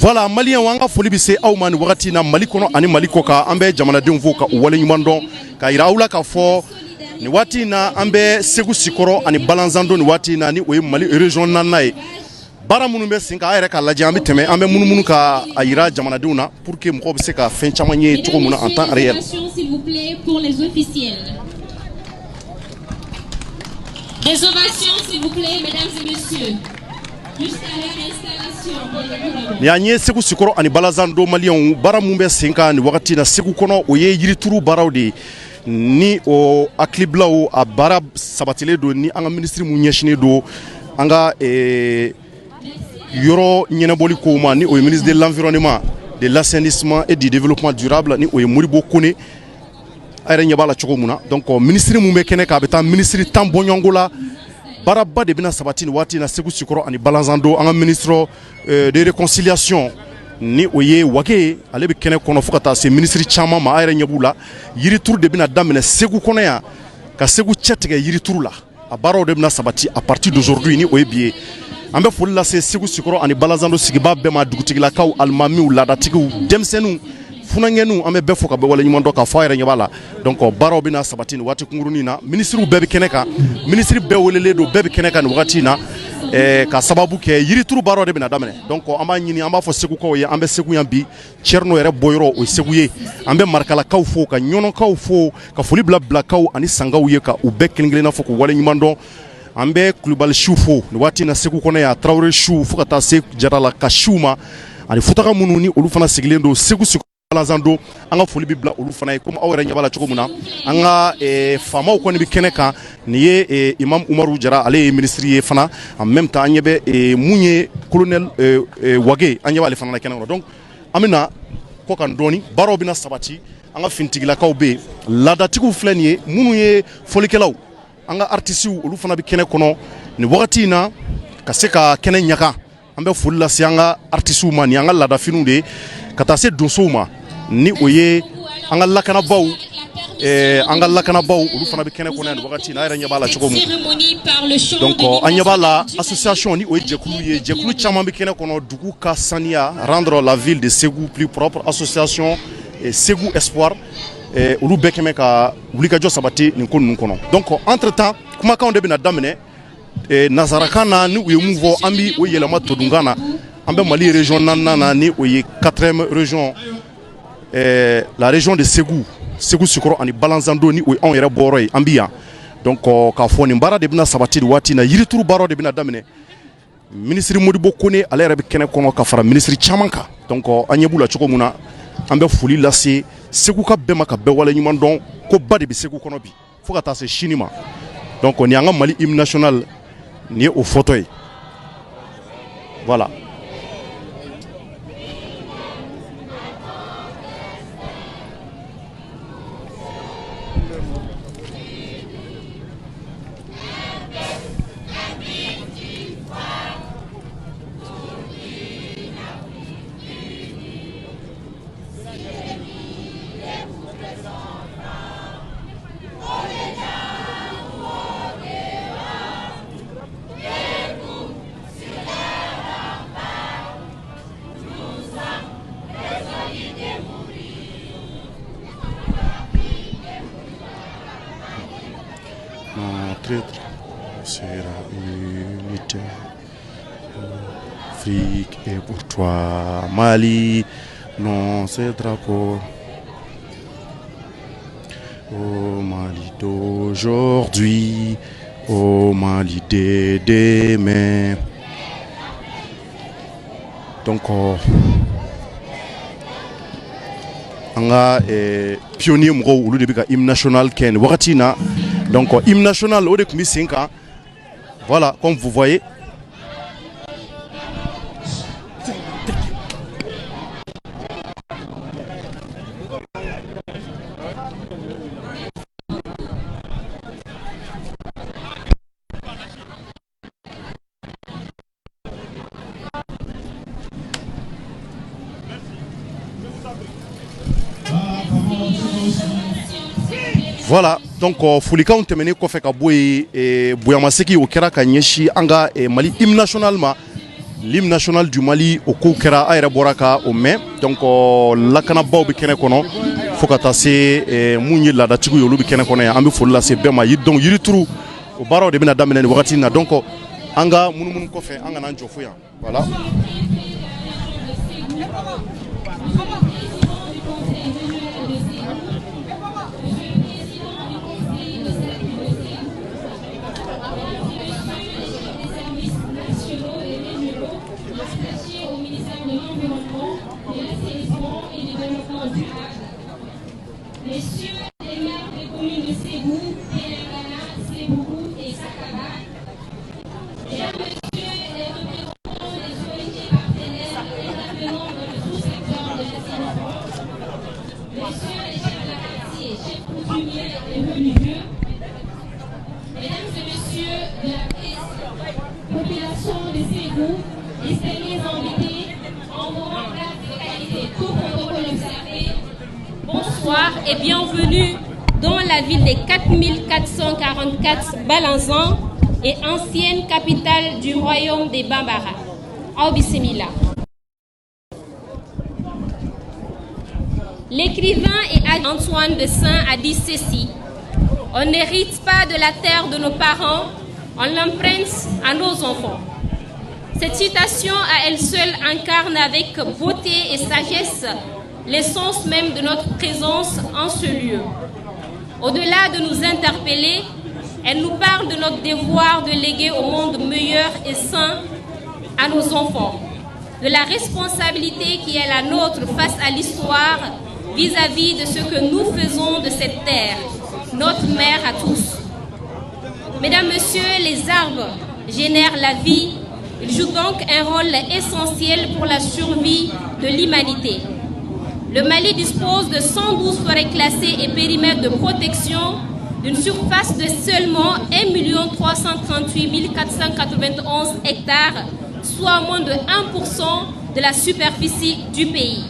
Voilà, Malien wanga foli bi se awman wakati na Mali kono ani Mali koka ambe jamanadenw fo ka wale ɲuman dɔn ka yira awla ka fɔ ni waati na ambe Segu Sikɔrɔ ani Balanzan ni waati na ni o ye Mali région nana ye bara minnu bɛ sen ka yɛrɛ ka lajɛ an bɛ tɛmɛ an bɛ munumunu ka a yira jamanadenw na pour que mɔgɔw bɛ se ka fɛn caman ye cogo min na en temps réel. Des ovations, s'il vous plaît, mesdames et messieurs. Jusqu'à leur installation. Ni an ye Segu Sikɔrɔ ani Balanzan maliyɛnw bara mun bɛ sen kan ni wagati na Segu kɔnɔ o ye yirituru baaraw de ni o hakilibilaw a baara sabatilen don ni an ka ministre mun ɲɛsinen don an ka yɔrɔ ɲɛnabɔli kow ma ni o ye ministre de l'environnement, de l'assainissement et du développement durable ni o ye Modibo Kone a yɛrɛ ɲɛ b'a la cogo min na donc ministre mun bɛ kɛnɛ kan a bɛ taa ministre tan bɔɲɔgɔnko la baaraba de bɛna sabati ni waati na Segu Sikɔrɔ ani Balanzan an ka ministre de réconciliation ni o ye Wage ale bɛ kɛnɛ kɔnɔ fo ka taa se ministre caman ma a yɛrɛ ɲɛ b'u la yirituru de bɛna daminɛ Segu kɔnɔ yan ka Segu cɛtigɛ yirituru la a baaraw de bɛna sabati à partir d'aujourd'hui ni o ye bi ye an bɛ foli lase Segu Sikɔrɔ ani Balanzan sigibaa bɛɛ ma dugutigilakaw alimamiw laadatigiw denmisɛnninw funangɛnninw an bɛ bɛɛ fo ka bɛɛ wale ɲuman dɔn k'a fɔ a yɛrɛ ɲɛ b'a la donc baaraw bɛna sabati ni waati kunkurunin na ministres bɛɛ bɛ kɛnɛ kan ministre bɛɛ welelen don bɛɛ bɛ kɛnɛ kan ni wagati in na ka sababu kɛ yirituru baaraw de bɛna daminɛ donc an b'a ɲini an b'a fɔ segukaw ye an bɛ Segu yan bi Thierno yɛrɛ bɔyɔrɔ o ye Segu ye an bɛ Marikalakaw fo ka ɲɔnɔkaw fo ka foli bila bilakaw ani sangaw ye ka u bɛɛ kelen kelenna fo k'u wale ɲuman dɔn an bɛ Kulubali siw fo ni waati na Segu kɔnɔ yan Tarawele siw fo ka taa se Jarala ka siw ma ani futaka minnu ni olu fana sigilen don Segu Sikɔrɔ Balanzan an ka foli bɛ bila olu fana ye comme aw yɛrɛ ɲɛ b'a la cogo min na an ka faamaw kɔni bɛ kɛnɛ kan nin ye Imam Umaru Jara ale ye ministre ye fana en même temps an ɲɛ bɛ mun ye colonel Wage an ɲɛ b'ale fana na kɛnɛ kɔnɔ donc an bɛna kɔ kan dɔɔni baaraw bɛna sabati an ka finitigilakaw bɛ yen laadatigiw filɛ nin ye minnu ye fɔlikɛlaw an ka artistes olu fana bɛ kɛnɛ kɔnɔ nin wagati in na ka se ka kɛnɛ ɲaga an bɛ foli lase an ka artistes ma ni an ka laadafiniw de ye ka taa se donsow ma ni o ye an ka lakanabaw olu fana bɛ kɛnɛ kɔnɔ nin wagati na a yɛrɛ ɲɛ b'a la cogo min donc an ɲɛ b'a la association ni o ye jɛkulu ye jɛkulu caman bɛ kɛnɛ kɔnɔ dugu ka saniya rendre la ville de Ségou plus propre association Ségou Espoir olu bɛɛ kɛmɛ ka wulikajɔ sabati nin ko ninnu kɔnɔ donc entre temps kumakanw de bɛna daminɛ nazarakan na ni u ye mun fɔ an bɛ o yɛlɛma todunkan na an bɛ Mali région naaninan na ni o ye 4e région la région de Ségou Sikɔrɔ ani Balanzan ni o ye anw yɛrɛ bɔyɔrɔ ye an bɛ yan donc k'a fɔ nin baara de bɛna sabati nin waati na yirituru baaraw de bɛna daminɛ ministre Modibo Kone ale yɛrɛ bɛ kɛnɛ kɔnɔ ka fara ministre caman kan donc an ɲɛ b'u la cogo min na an bɛ foli lase Segu ka bɛɛ ma ka bɛɛ wale ɲuman dɔn ko ba de bɛ Segu kɔnɔ bi fo ka taa se sini ma donc ni an ka Mali hymne national ni ye o fɔtɔ ye voilà. Notre sera unité. Afrique est pour toi, Mali, non c'est drapeau. Au Mali d'aujourd'hui, au Mali de demain. Donc, on a pionnier mɔgɔw olu de bɛ ka hymne national kɛ nin wagati na. Donc, hymne national, au début, voilà, comme vous voyez. Voilà, donc folikanw tɛmɛnen kɔfɛ ka bɔ yen Boyamaseki o kɛra ka ɲɛsin an ka Mali hymne national ma l'hymne national du Mali au Koukera a yɛrɛ bɔra ka o mɛn donc lakanabaw bɛ kɛnɛ kɔnɔ fo ka taa se mun ye laadatigiw ye olu bɛ kɛnɛ kɔnɔ yan an bɛ foli lase bɛɛ ma donc yirituru o baaraw de bɛna daminɛ nin wagati in na donc an ka munumunu kɔfɛ an kana jɔ fo yan voilà. Messieurs les maires des communes de Ségou, Péringana, Sébou et Sakaba, mesdames, messieurs les représentants des ONG partenaires intervenant dans le sous-secteur de l'assainissement, messieurs les chefs de quartier, chefs coutumiers et religieux, mesdames et messieurs de la presse, population de Ségou, distingués invités, en moment place de qualité, tout protocole observé. Bonsoir et bienvenue dans la ville des 4444 Balanzan et ancienne capitale du royaume des Bambara. Aubissimila. L'écrivain et Antoine de Saint a dit ceci: on n'hérite pas de la terre de nos parents, on l'emprunte à nos enfants. Cette citation à elle seule incarne avec beauté et sagesse l'essence même de notre présence en ce lieu. Au-delà de nous interpeller, elle nous parle de notre devoir de léguer au monde meilleur et sain à nos enfants, de la responsabilité qui est la nôtre face à l'histoire vis-à-vis de ce que nous faisons de cette terre, notre mère à tous. Mesdames, Messieurs, les arbres génèrent la vie, ils jouent donc un rôle essentiel pour la survie de l'humanité. Le Mali dispose de 112 forêts classées et périmètres de protection d'une surface de seulement 1 338 491 hectares, soit moins de 1% de la superficie du pays.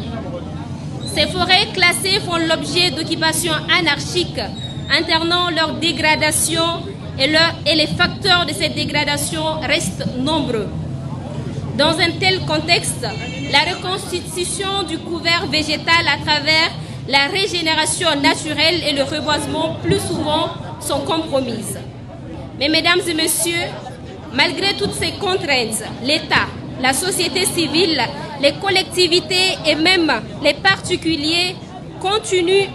Ces forêts classées font l'objet d'occupations anarchiques, internant leur dégradation et les facteurs de cette dégradation restent nombreux. Dans un tel contexte, la reconstitution du couvert végétal à travers la régénération naturelle et le reboisement plus souvent sont compromises. Mais mesdames et messieurs, malgré toutes ces contraintes, l'État, la société civile, les collectivités et même les particuliers continuent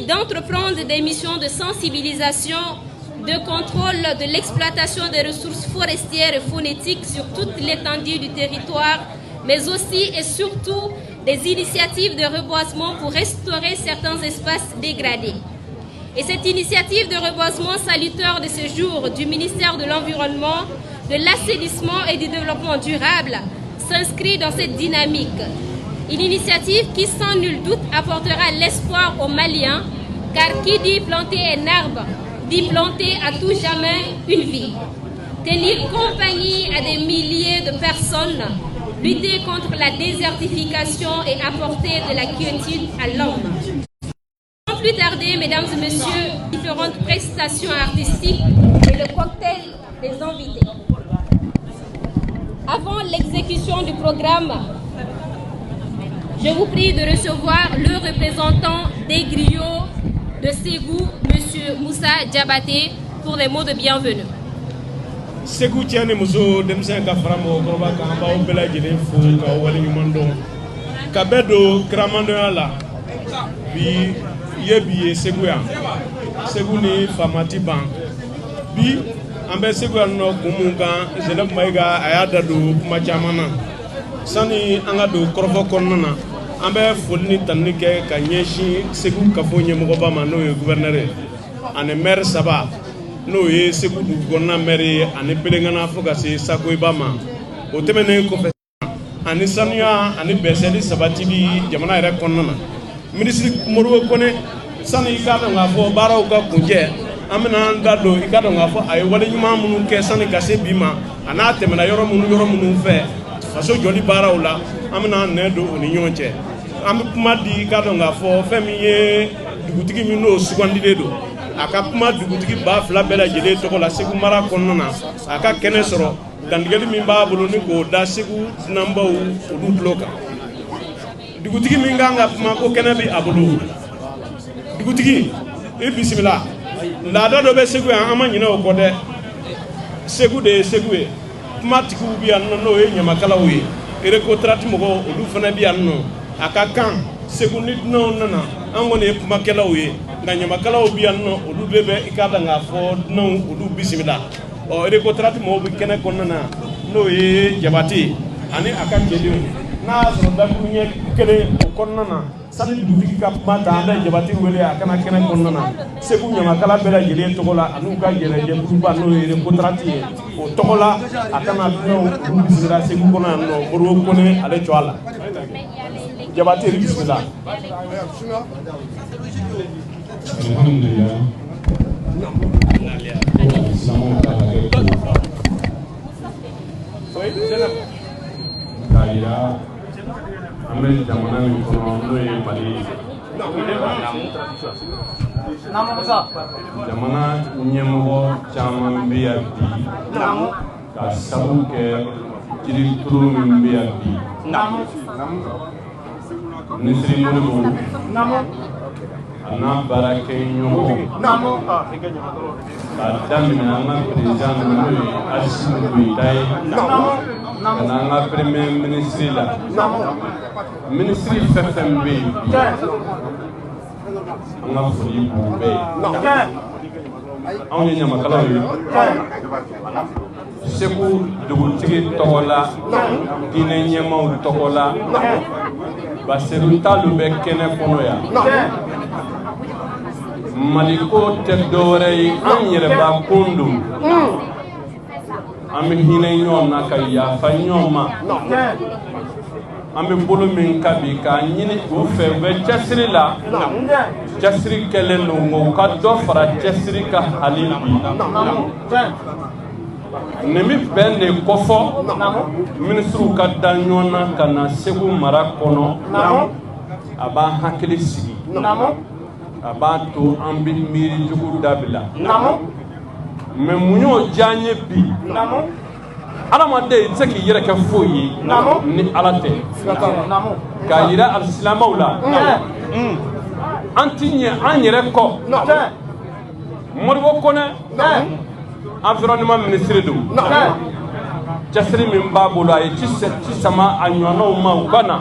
d'entreprendre des missions de sensibilisation, de contrôle de l'exploitation des ressources forestières et phonétiques sur toute l'étendue du territoire, mais aussi et surtout des initiatives de reboisement pour restaurer certains espaces dégradés. Et cette initiative de reboisement salutaire de ce jour du ministère de l'Environnement, de l'Assainissement et du Développement durable s'inscrit dans cette dynamique. Une initiative qui sans nul doute apportera l'espoir aux Maliens, car qui dit planter un arbre dit planter à tout jamais une vie, tenir compagnie à des milliers de personnes, lutter contre la désertification et apporter de la quiétude à l'homme. Sans plus tarder, mesdames et messieurs, différentes prestations artistiques et le cocktail des invités. Avant l'exécution du programme, je vous prie de recevoir le représentant des griots de Ségou, M. Moussa Diabaté, pour les mots de bienvenue. Ségou tiane muso demsen ka faramo koroba ka ba o bela jene fo ka wali nyumando ka bedo kramando ala bi yebi Ségou ya Ségou ni famati ban bi ambe Ségou no kumunga zelab maiga ayada do kuma chamana sani anga do korofo konnana ambe fonni tanike ka nyeshi Ségou ka fo nyemo ba ma no gouverneur ane maire saba no ye Ségou du gonna maire ane pelengana fo ka se Sakoy Bama o temene ko fe ani sanuya ani beseli sabati bi jamana ere konnana ministre Moro Kone sani ka do nga fo baraw ka kunje amena ndado ikado nga fo ay wala nyuma munu ke sani ka se bima ana temena yoro munu fe faso joli baraw la amena nedo oni nyonche am kuma di ikado nga fo femi ye dugutigi mi no sugandi do a ka kuma dugutigi 2000 bɛɛ lajɛlen tɔgɔ la Segu mara kɔnɔna na a ka kɛnɛ sɔrɔ dantigɛli min b'a bolo ni k'o da Segu dunanbaw olu tulo kan dugutigi min kan ka kuma ko kɛnɛ bi a bolo dugutigi i bisimila laada dɔ bɛ Segu yan an ma ɲinɛ o kɔ dɛ Segu de ye Segu ye kuma tigiw bi yan n'o ye ɲamakalaw ye retraite mɔgɔw olu fana bi yan nɔ a ka kan Segu ni dunanw nana an kɔni ye kumakɛlaw ye nka ɲamakalaw bi yan nɔ olu bɛɛ bɛ i ka dɔn k'a fɔ dunanw olu bisimila retraite mɔgɔw bi kɛnɛ kɔnɔna na n'o ye Jabate ani a ka cɛdenw n'a y'a sɔrɔ dakuru ɲɛ kelen o kɔnɔna na sani dugutigi ka kuma ta an bɛ Jabate wele a kana kɛnɛ kɔnɔna na Segu ɲamakala bɛɛ lajɛlen tɔgɔ la an'u ka yɛrɛjɛkuruba n'o ye retraite ye o tɔgɔ la a kana dunanw olu bisimila Segu kɔnɔ yan nɔ Modibo Kone ale jɔ a la Jabate bisimila. Kaya an bɛ jamana min kɔnɔ n'o ye Mali ye jamana ɲɛmɔgɔ caman bɛ yan bi ka sabu kɛ jirituru min bɛ yan bi minisiri Modibo a n'a baarakɛɲɔgɔnw k'a daminɛ an ka président n'o ye Assimi Goïta ye ka n'an ka premier ministre la ministre fɛn fɛn bɛ yen bi an ka foli b'u bɛɛ ye anw ye ɲamakalaw ye Segu dugutigi tɔgɔ la diinɛ ɲɛmaaw tɔgɔ la Baseru-Talu bɛ kɛnɛ kɔnɔ yan Maliko tɛ dɔwɛrɛ ye an yɛrɛbakun don an bɛ hinɛ ɲɔgɔn na ka yafa ɲɔgɔn ma an bɛ bolo min ka bi k'a ɲini u fɛ u bɛ cɛsiri la cɛsiri kɛlen don nka u ka dɔ fara cɛsiri ka hali bi nin bɛ bɛn de kɔfɔ minisiriw ka da ɲɔgɔn na ka na Segu mara kɔnɔ a b'a hakili sigi a b'a to an bɛ miiri jugu dabila mais mun y'o diya n ye bi adamaden i tɛ se k'i yɛrɛ kɛ foyi ye ni Ala tɛ k'a yira alisilamɛw la an ti ɲɛ an yɛrɛ kɔ Modibo Kone environnement ministre don cɛsiri min b'a bolo a ye ci sama a ɲɔgɔnnaw ma u ka na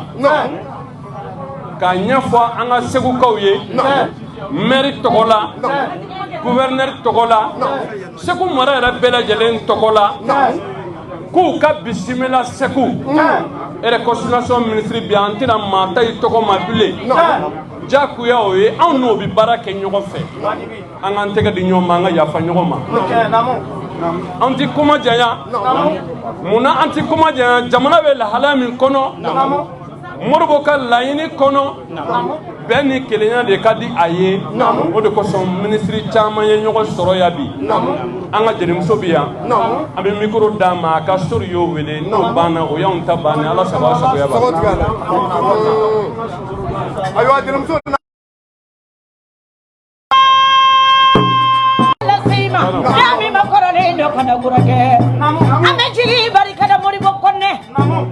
k'a ɲɛfɔ an ka Segukaw ye maire tɔgɔ la gouverneur tɔgɔ la Segu mara yɛrɛ bɛɛ lajɛlen tɔgɔ la k'u ka bisimila Segu réconciliation ministre bi an tɛna maa ta i tɔgɔ ma bilen jakuya o ye anw n'o bi baara kɛ ɲɔgɔn fɛ an k'an tɛgɛ di ɲɔgɔn ma an ka yafa ɲɔgɔn ma an ti kuma janya munna an ti kuma janya jamana bɛ lahalaya min kɔnɔ Modibo ka laɲini kɔnɔ bɛn ni kelenya de ka di a ye o de kosɔn minisiri caman ye ɲɔgɔn sɔrɔ yan bi an ka jelimuso bi yan an bɛ micro d'a ma a ka sori y'o wele n'o banna o y'anw ta bannen Ala sago a sagoya ba ayiwa jelimuso Ame jigi barikada Modibo Kone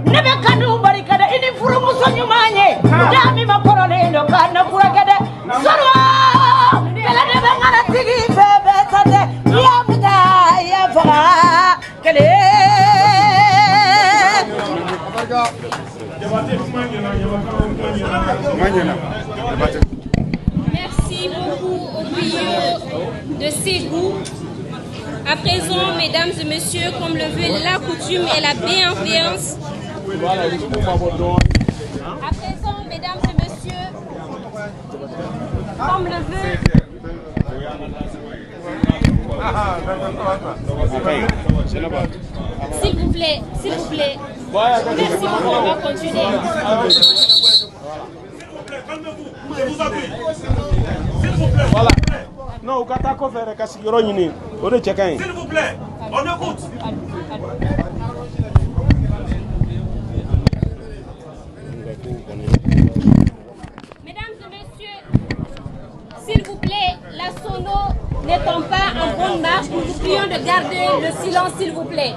ne be kanu barikada ini furumuso ɲuman ye jami ma kɔrɔlen do kana kurakɛdɛ sorwa kɛlɛ de bɛ ŋana tigi bɛɛ bɛ tate ya muta ya faga kɛlɛ Merci beaucoup au Bureau de Ségou. À présent, mesdames et messieurs, comme le veut la coutume et la bienveillance. À présent, mesdames et messieurs, comme le veut. S'il vous plaît, s'il vous plaît. Merci beaucoup, on va continuer. Calmez-vous, je vous appuie. S'il vous plaît. Voilà. Non, au Katako faire Kassigoro Yini. On est chacun. S'il vous plaît, on écoute. Mesdames et messieurs, s'il vous plaît, la sono garder le silence, s'il vous plaît.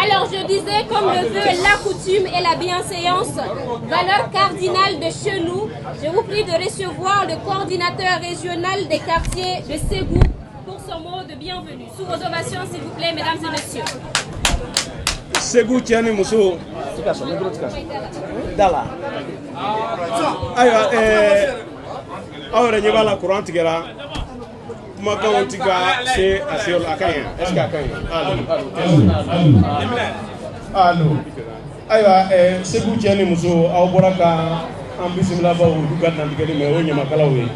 Alors, je disais, comme le veut la coutume et la bienséance, valeur cardinale de chez nous, je vous prie de recevoir le coordinateur régional des quartiers de Ségou pour son mot de bienvenue. Sous vos ovations, s'il vous plaît, mesdames et messieurs. Ségou Tiani Mousso. Dala. Ayo, ahora lleva la courant tigera. Makan tiga c'est assez la caille. Est-ce qu'il y a caille? Allô. Ayo, Ségou Tiani Mousso, aw boraka ambisimila ba u gadna digeli me o nyama kala we.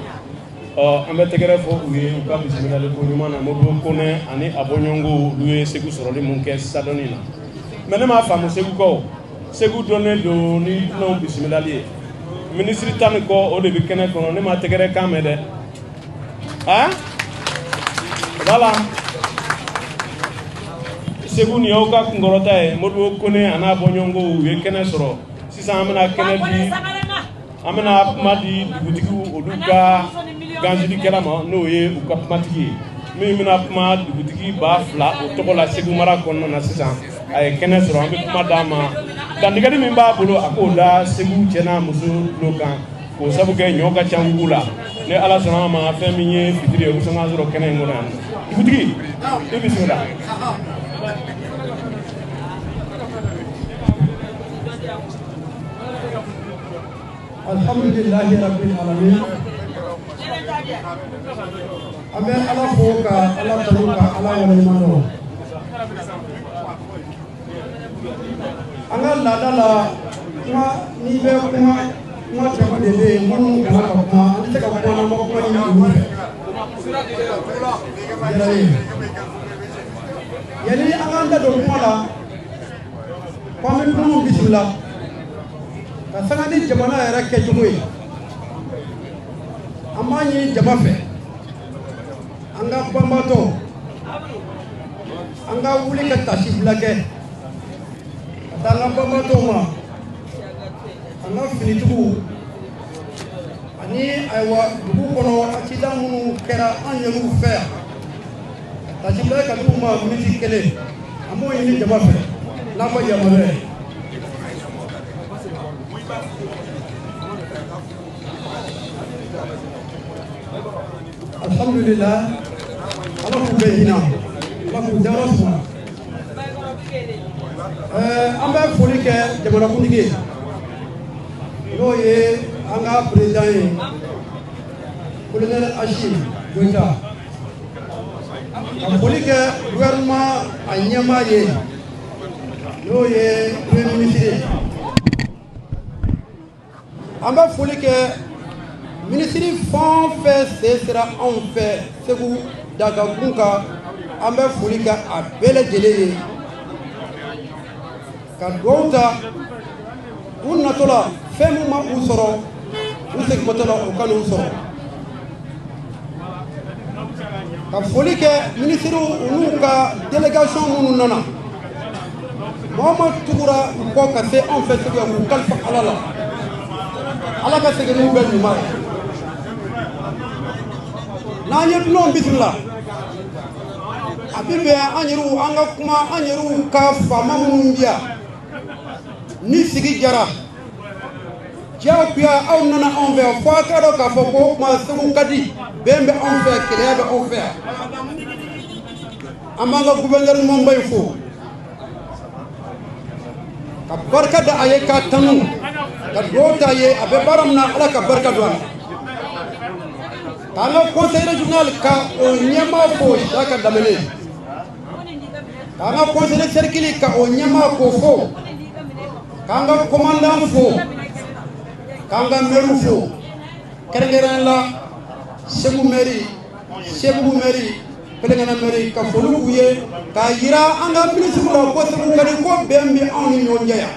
An bɛ tɛgɛrɛ fɔ u ye u ka bisimilali ko ɲuman na Modibo Konɛ ani Abɔɲɔngo olu ye Ségou sɔrɔli mun kɛ sadɔni na mais ne m'a faamu Ségou kɔ Ségou dɔnnen don ni dunanw bisimilali ye ministre tan ni kɔ o de bɛ kɛnɛ kɔnɔ ne ma tɛgɛrɛ kan mɛn dɛ voilà Ségou nin y'aw ka kunkɔrɔta ye Modibo Konɛ ani Abɔɲɔngo u ye kɛnɛ sɔrɔ sisan an bɛna kɛnɛ di an bɛna kuma di dugutigiw olu ka ganzilikɛla ma n'o ye u ka kumatigi ye min bɛna kuma dugutigi 2000 o tɔgɔ la Ségou mara kɔnɔna na sisan a ye kɛnɛ sɔrɔ an bɛ kuma d'a ma dantigɛli min b'a bolo a k'o da Ségou cɛ n'a muso tulo kan k'o sabu kɛ ɲɔ ka ca wugu la ni ala sɔnna ma fɛn min ye fitiri ye o bɛ sɔn ka sɔrɔ kɛnɛ in kɔnɔ yan dugutigi i bisimila. Alhamdulillahi rabbil alamin. Abe ala fo ka ala tanu ka ala waleɲumandɔn. An ka laada la kuma n'i bɛ kuma caman de bɛ yen minnu kana ka kuma an tɛ se ka kuma n'an ma kuma ɲini olu fɛ. Yɛrɛ ye. Yanni an k'an da don kuma la ko an bɛ dunaw bisimila. Ka sanga ni jamana yɛrɛ kɛcogo ye an b'a ɲini jama fɛ an ka banbatɔ an ka wuli ka tasibila kɛ ka taa an ka banbatɔw ma an ka finitigiw ani ayiwa dugu kɔnɔ accident minnu kɛra an yɛrɛw fɛ yan tasibila ka d'u ma miniti 1 an b'o ɲini jama fɛ n'a ma yamaruya ye. Alhamdulillah, Allah k'u bɛɛ hinɛ, Allah k'u dayɔrɔ suma. An bɛ foli kɛ jamanakuntigi ye n'o ye an ka président ye colonel Achille Goïta ka foli kɛ gouvernement a ɲɛmaa ye n'o ye premier ministre ye an bɛ foli kɛ ministre fɛn o fɛn sen sera anw fɛ Ségou Dagakun kan an bɛ foli kɛ a bɛɛ lajɛlen ye ka dugawu ta u natɔ la fɛn min ma u sɔrɔ u seginmatɔ la u ka n'u sɔrɔ ka foli kɛ ministre n'u ka délégation minnu nana Muhammad tugura u kɔ ka se anw fɛ Ségou k'u kalifa Ala la Ala ka segin n'u bɛɛ ɲuman ye n'an ye dunanw bisimila a bɛ bɛn an yɛrɛw an ka kuma an yɛrɛw ka faama minnu bɛ yan ni sigi jara diyagoya aw nana anw fɛ fo a k'a dɔn k'a fɔ ko kuma Ségou ka di bɛn bɛ anw fɛ keleya bɛ anw fɛ yan an b'an ka gouverneur ɲumanba in fo ka barika da a ye k'a tanu ka dugawu ta ye a bɛ baara min na Ala ka barika don a la k'an ka conseil régional ka o ɲɛmaa fo Saka Damele k'an ka conseil de cercle ka o ɲɛmaa k'o fo k'an ka commandant fo k'an ka maire fo kɛrɛnkɛrɛnnen la Ségou mairie Ségou mairie Pelengana mairie ka foli k'u ye k'a yira an ka ministre la ko Ségou ka di ko bɛn bɛ anw ni ɲɔgɔn cɛ yan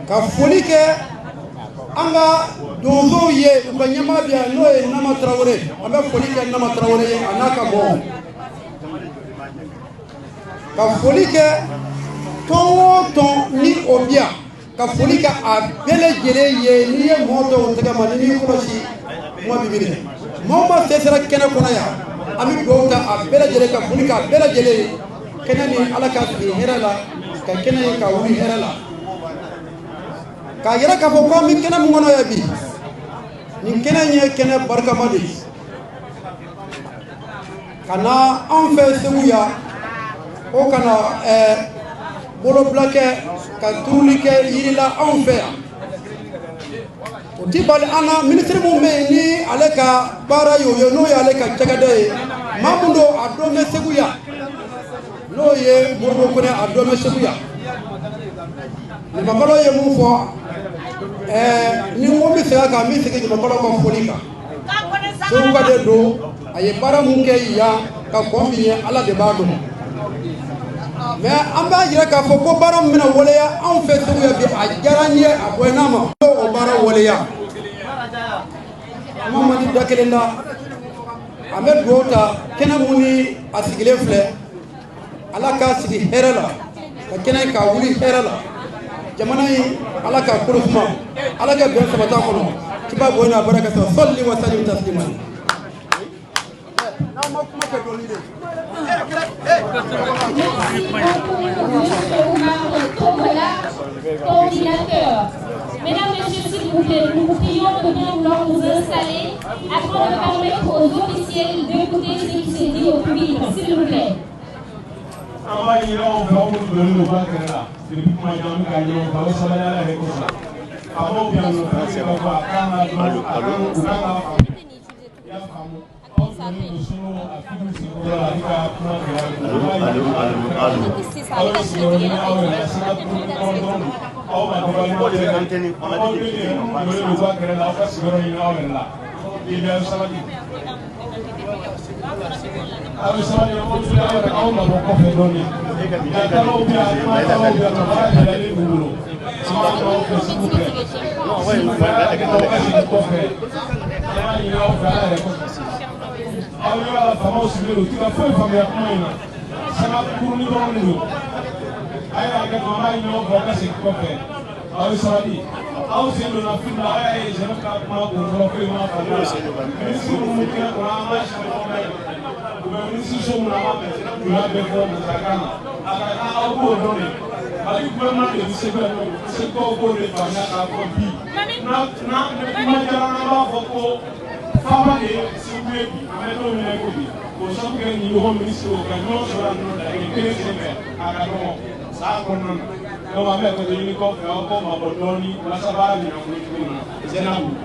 ka foli kɛ an ka donsow ye u ka ɲɛmaa bɛ yan n'o ye Nama Tarawele an bɛ foli kɛ Nama Tarawele ye a n'a ka mɔgɔw ka foli kɛ tɔn o tɔn ni o bɛ yan ka foli kɛ a bɛɛ lajɛlen ye n'i ye mɔgɔ dɔw tɛgɛ ma n'i m'i kɔlɔsi kuma b'i minɛ maa ma se sera kɛnɛ kɔnɔ yan an bɛ dugawu ta a bɛɛ lajɛlen ka foli k'a bɛɛ lajɛlen ye kɛnɛ ni ala ka sigi hɛrɛ la ka kɛnɛ ye ka wuli hɛrɛ la k'a yɛrɛ k'a fɔ ko an bɛ kɛnɛ mun kɔnɔ yan bi nin kɛnɛ in ye kɛnɛ barikama de ye ka na anw fɛ Segu yan o kana bolobila kɛ ka turuli kɛ yiri la anw fɛ yan o ti bali an na minisiri mun bɛ yen ni ale ka baara y'o ye n'o ye ale ka cakɛda ye maa mun don a dɔn bɛ Segu yan n'o ye Modibo Konɛ a dɔn bɛ Segu yan Ɲamakalaw ye mun fɔ ni n ko n bɛ segin a kan n bɛ segin Ɲamakalaw ka foli kan Segu ka de don a ye baara mun kɛ yan ka kɔn min ye ala de b'a dɔn mais an b'a yira k'a fɔ ko baara min bɛna waleya anw fɛ Segu yan bi a diyara n ye a bonyana ma o baara waleya kuma man di da kelen na an bɛ dugawu ta kɛnɛ mun ni a sigilen filɛ ala k'a sigi hɛrɛ la ka kɛnɛ k'a wuli hɛrɛ la jamana in ala k'a kolo suma ala ka bɛn sabata kɔnɔ kiba bonya baraka sa salli wa sallim tasliman Coordinateur. Mesdames, Messieurs, s'il vous plaît, nous vous prions de bien vouloir vous installer afin de permettre aux officiels d'écouter ce qui se dit au public, s'il vous plaît.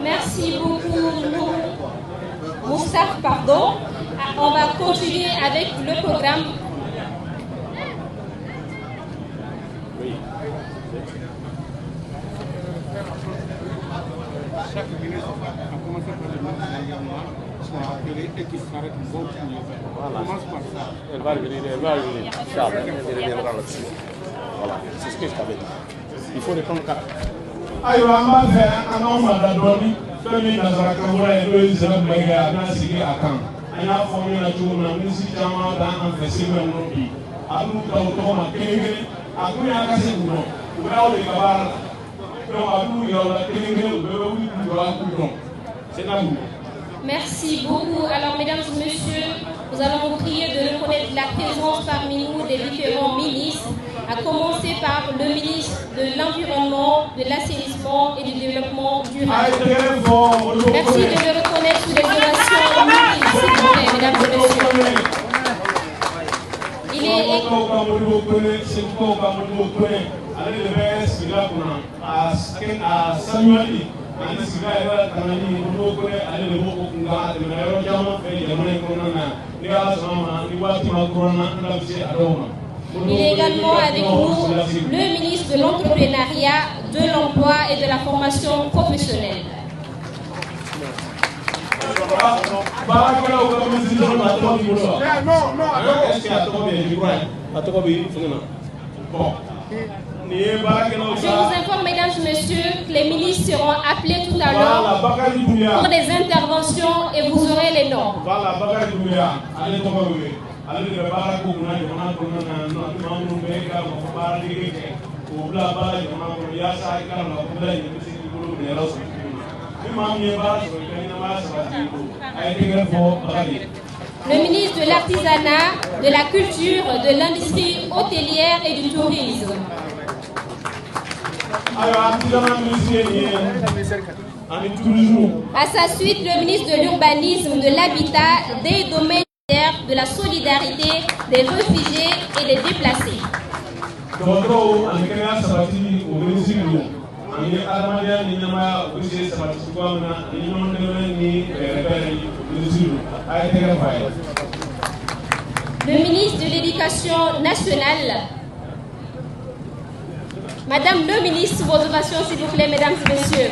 Merci beaucoup, Moustapha, pardon. On va continuer avec le programme. Chaque ministre, à commencer par le ministre de l'Environnement, soit appelé et qui s'arrête une bonne pour les faire. On commence par ça. Elle va revenir, Inch'Allah, elle reviendra là-dessus. Voilà, c'est ce que je t'avais dit. Il faut répondre au cas. Ayiwa an b'a fɛ an k'anw mada dɔɔni fɛn min nazara kanfɔla ye n'o ye Zɛnɛbu Mayiga ye a bɛna sigi a kan an y'a fɔ aw ɲɛna cogo min na minisiri caman b'an fɛ Segu yan nɔ bi a b'u ta o tɔgɔ ma kelen kelen a kun y'an ka se k'u dɔn u bɛ aw de ka baara la donc a b'u yira o la kelen kelen u bɛɛ bɛ wuli k'u jɔ a k'u dɔn Zɛnɛbu. Merci beaucoup. Alors, mesdames et messieurs, nous allons vous prier de reconnaître la présence parmi nous des différents ministres, à commencer par le ministre de l'Environnement, de l'Assainissement et du Développement durable. Merci de le reconnaître sous les ovations multiples, s'il vous plaît, mesdames et messieurs. Il est... Il est également avec nous le ministre de l'Entrepreneuriat, de l'Emploi et de la Formation professionnelle. Je vous informe, mesdames et messieurs, que les ministres seront appelés tout à l'heure pour des interventions et vous aurez les noms. Le ministre de l'Artisanat, de la Culture, de l'Industrie hôtelière et du Tourisme. À sa suite, le ministre de l'Urbanisme, de l'Habitat, des Domaines, de la Solidarité, des Réfugiés et des Déplacés. Le ministre de l'Éducation nationale. Madame le ministre, vos ovations s'il vous plaît, mesdames et messieurs.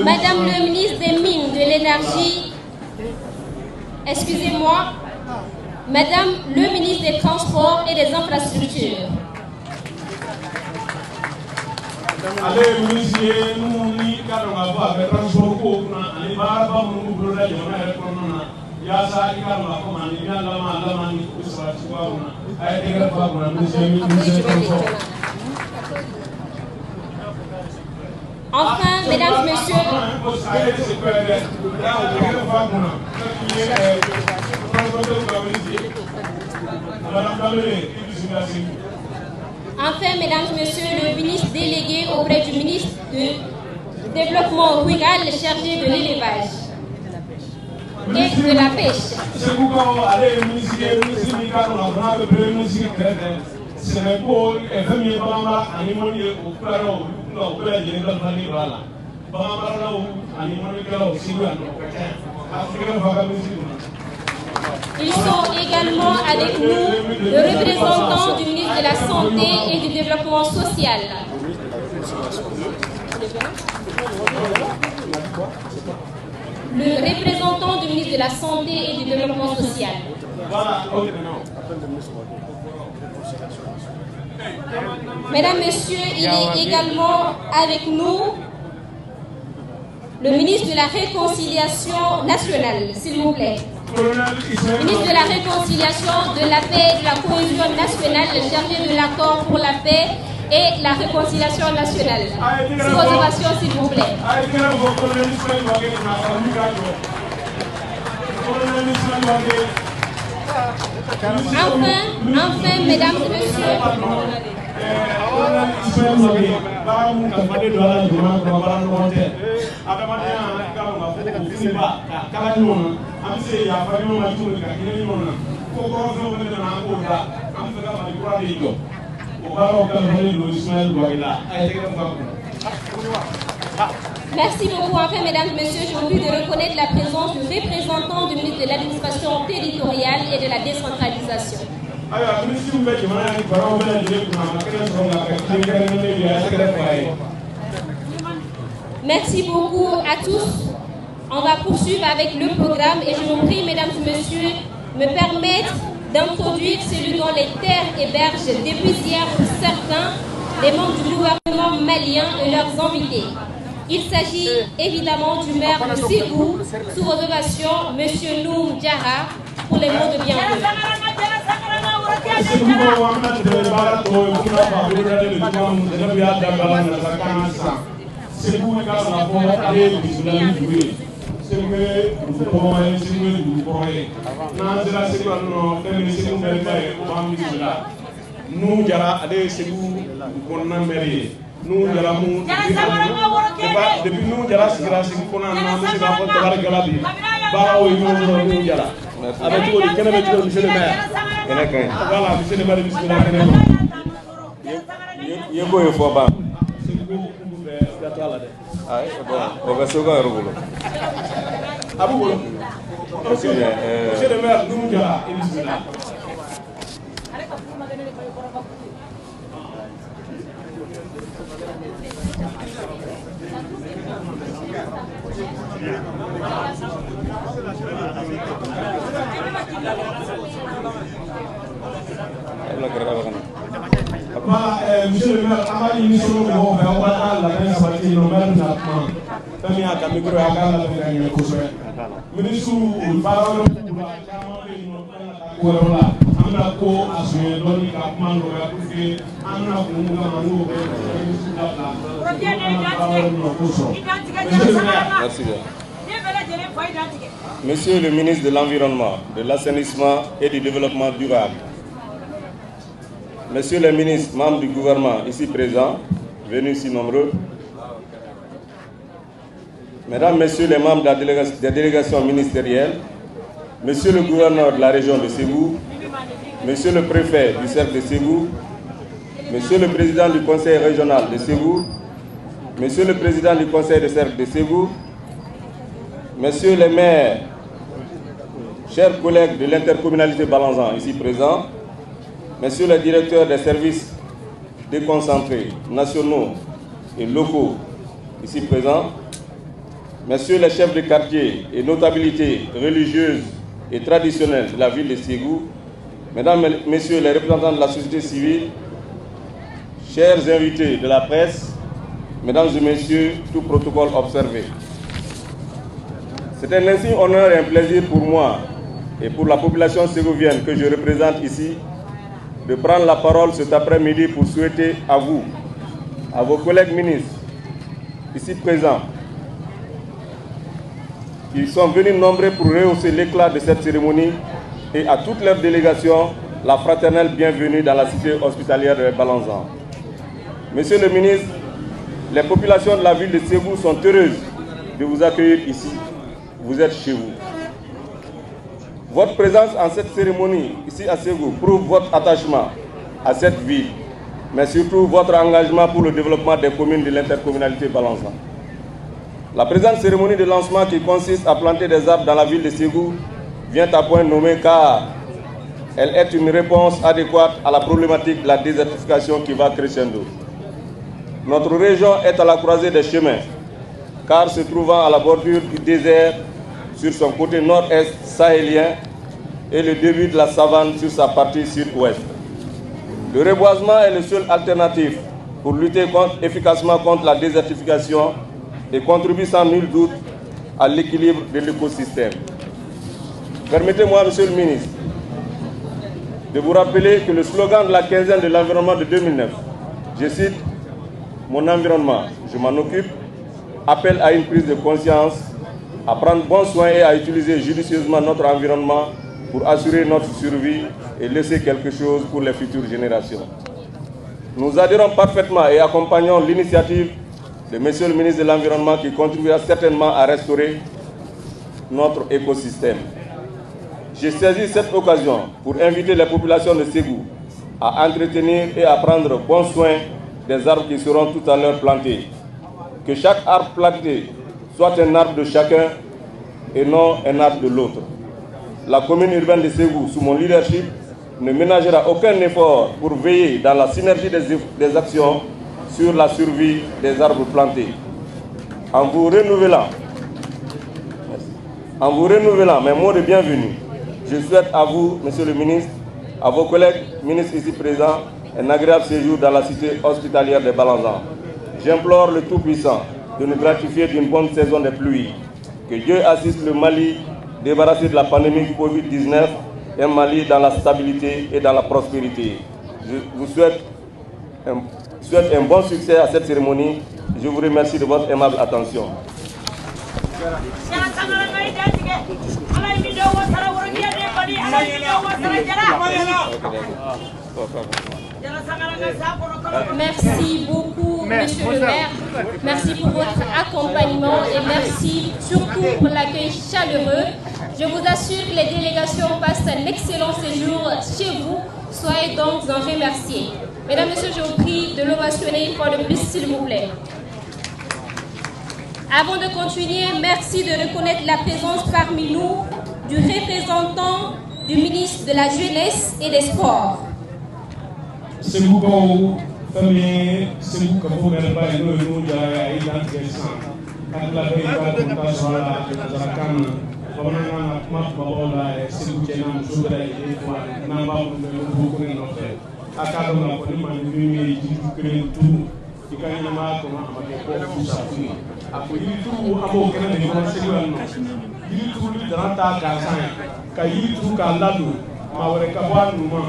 Madame le ministre des Mines, de l'Énergie, excusez-moi, Madame le ministre des Transports et des Infrastructures. Enfin, mesdames et messieurs, le ministre délégué auprès du ministre du Développement rural chargé de l'élevage et de la pêche. Ils sont également avec nous le représentant du ministre de la Santé et du Développement social. Le représentant du ministre de la Santé et du Développement social. Mesdames, Messieurs, il est également avec nous le ministre de la Réconciliation nationale, s'il vous plaît. Ministre de la Réconciliation, de la Paix et de la Cohésion nationale, chargé de l'accord pour la paix et la réconciliation nationale. Sous vos ovations, s'il vous plaît. Enfin, mesdames et messieurs, merci beaucoup. Enfin, mesdames et messieurs, j'ai envie de reconnaître la présence du représentant du ministre de l'Administration territoriale et de la décentralisation. Merci beaucoup à tous. On va poursuivre avec le programme et je vous prie, mesdames et messieurs, me permettre d'introduire celui dont les terres hébergent depuis hier pour certains les membres du gouvernement malien et leurs invités. Il s'agit évidemment du maire de Ségou, sous vos ovations, M. Noum Diarra, pour les mots de bienvenue. Nous jara ade segu konna meri nous jara mu depuis nous jara sigira segu konna na mu sigira ko tabar galabi ba o nous jara avec tout le kenebe tout monsieur le maire voilà monsieur le maire bismillah kenebe yego e fo ba segu ku be gatala de ay bon o ga soga rugulo abu bolo monsieur le maire nous jara bismillah. Voilà, monsieur le maire, avant l'émission, on va la peine sortir le maire de la France. Famille à Camigro, à Gala, la peine de Kosoué. Ministre, le parole, Korola, Anako, Aswe, Doni, Kapman, Royakufi, Anna, Merci bien. Monsieur le ministre de l'Environnement, de l'Assainissement et du Développement durable, Monsieur le ministre, membres du gouvernement ici présents, venus si nombreux, Mesdames, Messieurs les membres des délégations ministérielles, Monsieur le gouverneur de la région de Ségou, Monsieur le préfet du cercle de Ségou, Monsieur le président du conseil régional de Ségou, Monsieur le président du conseil de cercle de Ségou, Messieurs les maires, chers collègues de l'intercommunalité Balanzan ici présents, Messieurs les directeurs des services déconcentrés, nationaux et locaux ici présents, Messieurs les chefs de quartier et notabilités religieuses et traditionnelles de la ville de Ségou, Mesdames, Messieurs les représentants de la société civile, chers invités de la presse, Mesdames et Messieurs, tout protocole observé. C'est un insigne honneur et un plaisir pour moi et pour la population ségovienne que je représente ici de prendre la parole cet après-midi pour souhaiter à vous, à vos collègues ministres ici présents, qui sont venus nombreux pour rehausser l'éclat de cette cérémonie, et à toutes leurs délégations, la fraternelle bienvenue dans la cité hospitalière de Balanzan. Monsieur le ministre, les populations de la ville de Ségou sont heureuses de vous accueillir ici. Vous êtes chez vous. Votre présence en cette cérémonie ici à Ségou prouve votre attachement à cette ville, mais surtout votre engagement pour le développement des communes de l'intercommunalité Balanzan. La présente cérémonie de lancement qui consiste à planter des arbres dans la ville de Ségou vient à point nommé car elle est une réponse adéquate à la problématique de la désertification qui va crescendo. Notre région est à la croisée des chemins, car se trouvant à la bordure du désert sur son côté nord-est sahélien et le début de la savane sur sa partie sud-ouest. Le reboisement est le seul alternatif pour lutter efficacement contre la désertification et contribue sans nul doute à l'équilibre de l'écosystème. Permettez-moi, Monsieur le ministre, de vous rappeler que le slogan de la quinzaine de l'environnement de 2009, je cite, « Mon environnement, je m'en occupe », appelle à une prise de conscience, à prendre bon soin et à utiliser judicieusement notre environnement pour assurer notre survie et laisser quelque chose pour les futures générations. Nous adhérons parfaitement et accompagnons l'initiative de Monsieur le ministre de l'Environnement qui contribuera certainement à restaurer notre écosystème. J'ai saisi cette occasion pour inviter les populations de Ségou à entretenir et à prendre bon soin des arbres qui seront tout à l'heure plantés. Que chaque arbre planté soit un arbre de chacun et non un arbre de l'autre. La commune urbaine de Ségou, sous mon leadership, ne ménagera aucun effort pour veiller dans la synergie des actions sur la survie des arbres plantés. En vous renouvelant mes mots de bienvenue, je souhaite à vous, Monsieur le ministre, à vos collègues ministres ici présents, un agréable séjour dans la cité hospitalière de Balanzan. J'implore le Tout-Puissant de nous gratifier d'une bonne saison de pluie. Que Dieu assiste le Mali débarrassé de la pandémie Covid-19, un Mali dans la stabilité et dans la prospérité. Je vous souhaite un bon succès à cette cérémonie. Je vous remercie de votre aimable attention. Merci beaucoup, Monsieur le maire. Merci pour votre accompagnement et merci surtout pour l'accueil chaleureux. Je vous assure que les délégations passent un excellent séjour chez vous. Soyez donc en remerciés. Mesdames, Messieurs, je vous prie de l'ovationner une fois de plus, s'il vous plaît. Avant de continuer, merci de reconnaître la présence parmi nous du représentant du ministre de la Jeunesse et des Sports. Ségou famille Ségou Kafo Merba et nous Jaya identité sans quand la paix va compter sur la Zarakan Bamana Mat Babola et Ségou Tchénam Soubra et Namba beaucoup de notre aka dɔn k'a fɔ ni maa ni min ye yiri kelen turu i ka ɲɛnamaya kɔnɔ a ma kɛ ko fusakun ye a ko yiri turu an b'o kɛnɛ de kɔnɔ segu yan nɔ yiri turuli dana t'a gansan ye ka yiri turu k'a ladon maa wɛrɛ ka bɔ a numa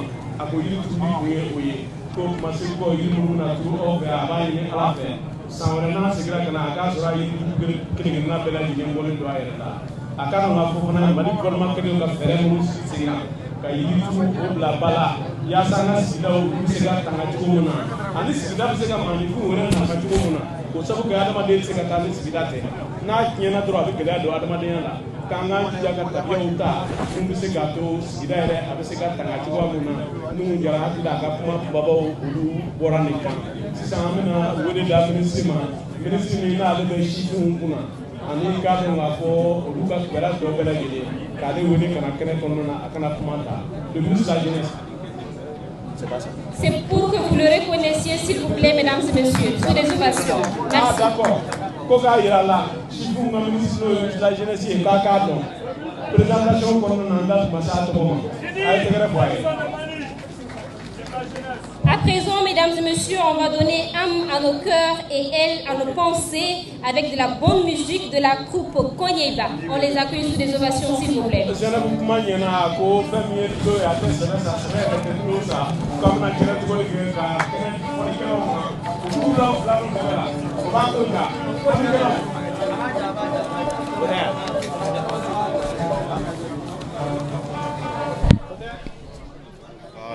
a ko yiri turuli kun ye o ye ko kuma segu kɔ yiri minnu na turu aw fɛ a b'a ɲini ala fɛ san wɛrɛ n'a segira ka na a k'a sɔrɔ a yiri turu kelen-kelenna bɛɛ lajɛlen bɔlen don a yɛrɛ la a ka kan k'a fɔ fana mali gouvernement kelen ka fɛɛrɛ minnu sigira ka yiri turu o bila ba la yaasa an ka sigidaw bɛ se ka tanga cogo min na ani sigida bɛ se ka maaninfin wɛrɛ nafa cogo min na o sabu kɛ adamaden tɛ se ka taa ni sigida tɛ n'a tiɲɛna dɔrɔn a bɛ gɛlɛya don adamadenya la k'an k'an jija ka tabiyaw ta mun bɛ se k'a to sigida yɛrɛ a bɛ se ka tanga cogoya min na minnu jara hakili a ka kuma kumabaw olu bɔra nin kan sisan an bɛna wele da minisiri ma minisiri min n'ale bɛ sifinw kunna ani k'a dɔn k'a fɔ olu ka kibaruya tɔ bɛɛ lajɛlen k'ale wele ka na kɛnɛ kɔnɔna na a kana kuma ta le ministre de la jeunesse. C'est pour que vous le reconnaissiez, s'il vous plaît, mesdames et messieurs, sous des ovations. Merci. Ah, d'accord. Koka Irala, si vous m'avez ministre de la jeunesse et Kakadon, présentation pour nous en date, Massa Tomo. À présent, mesdames et messieurs, on va donner âme à nos cœurs et elle à nos pensées avec de la bonne musique de la troupe Konyeba. On les accueille sous des ovations, s'il vous plaît.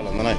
Voilà,